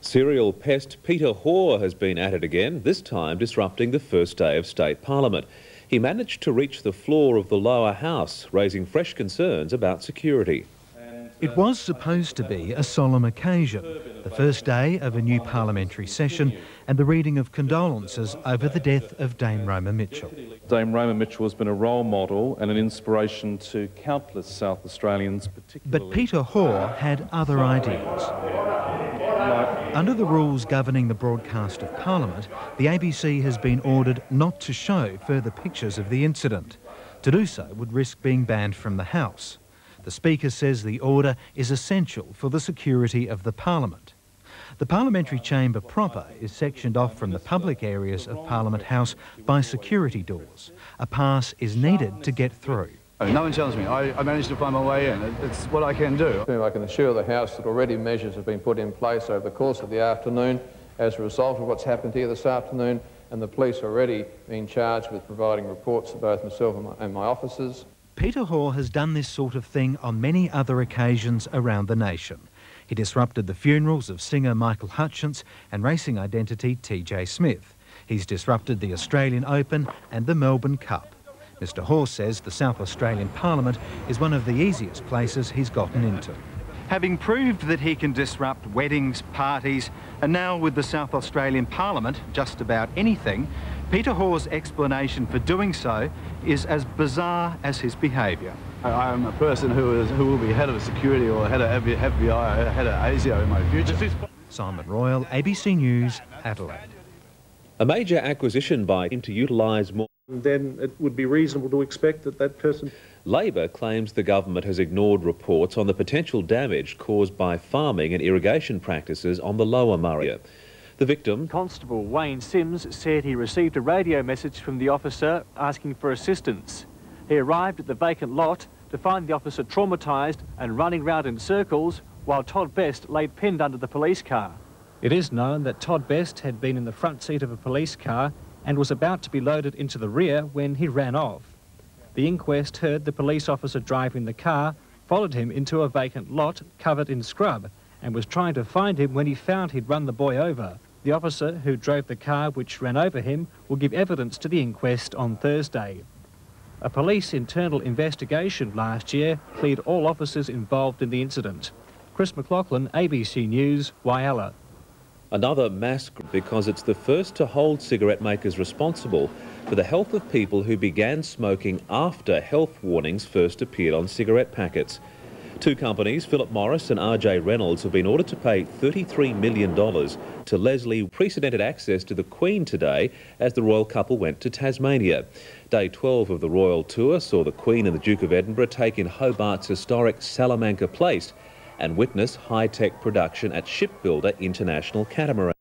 Serial pest Peter Hoare has been at it again, this time disrupting the first day of State Parliament. He managed to reach the floor of the lower house, raising fresh concerns about security. It was supposed to be a solemn occasion, the first day of a new parliamentary session and the reading of condolences over the death of Dame Roma Mitchell. Dame Roma Mitchell has been a role model and an inspiration to countless South Australians, particularly... But Peter Hoare had other ideas. Under the rules governing the broadcast of Parliament, the ABC has been ordered not to show further pictures of the incident. To do so would risk being banned from the House. The Speaker says the order is essential for the security of the Parliament. The parliamentary chamber proper is sectioned off from the public areas of Parliament House by security doors. A pass is needed to get through. No one challenged me. I managed to find my way in. It's what I can do. I can assure the House that already measures have been put in place over the course of the afternoon as a result of what's happened here this afternoon, and the police are already being charged with providing reports to both myself and my officers. Peter Hoare has done this sort of thing on many other occasions around the nation. He disrupted the funerals of singer Michael Hutchence and racing identity TJ Smith. He's disrupted the Australian Open and the Melbourne Cup. Mr Hoare says the South Australian Parliament is one of the easiest places he's gotten into. Having proved that he can disrupt weddings, parties, and now with the South Australian Parliament, just about anything, Peter Hoare's explanation for doing so is as bizarre as his behaviour. I am a person who will be head of security or head of FBI or head of ASIO in my future. Simon Royal, ABC News, Adelaide. A major acquisition by him to utilise more... Then it would be reasonable to expect that that person... Labor claims the government has ignored reports on the potential damage caused by farming and irrigation practices on the Lower Murray. The victim... Constable Wayne Sims said he received a radio message from the officer asking for assistance. He arrived at the vacant lot to find the officer traumatised and running round in circles while Todd Best laid pinned under the police car. It is known that Todd Best had been in the front seat of a police car and was about to be loaded into the rear when he ran off. The inquest heard the police officer driving the car, followed him into a vacant lot covered in scrub and was trying to find him when he found he'd run the boy over. The officer who drove the car which ran over him will give evidence to the inquest on Thursday. A police internal investigation last year cleared all officers involved in the incident. Chris McLaughlin, ABC News, Whyalla. Another mass because it's the first to hold cigarette makers responsible for the health of people who began smoking after health warnings first appeared on cigarette packets. Two companies, Philip Morris and RJ Reynolds, have been ordered to pay $33 million to Leslie. Unprecedented access to the Queen today as the royal couple went to Tasmania. Day 12 of the royal tour saw the Queen and the Duke of Edinburgh take in Hobart's historic Salamanca Place and witness high-tech production at shipbuilder International Catamaran.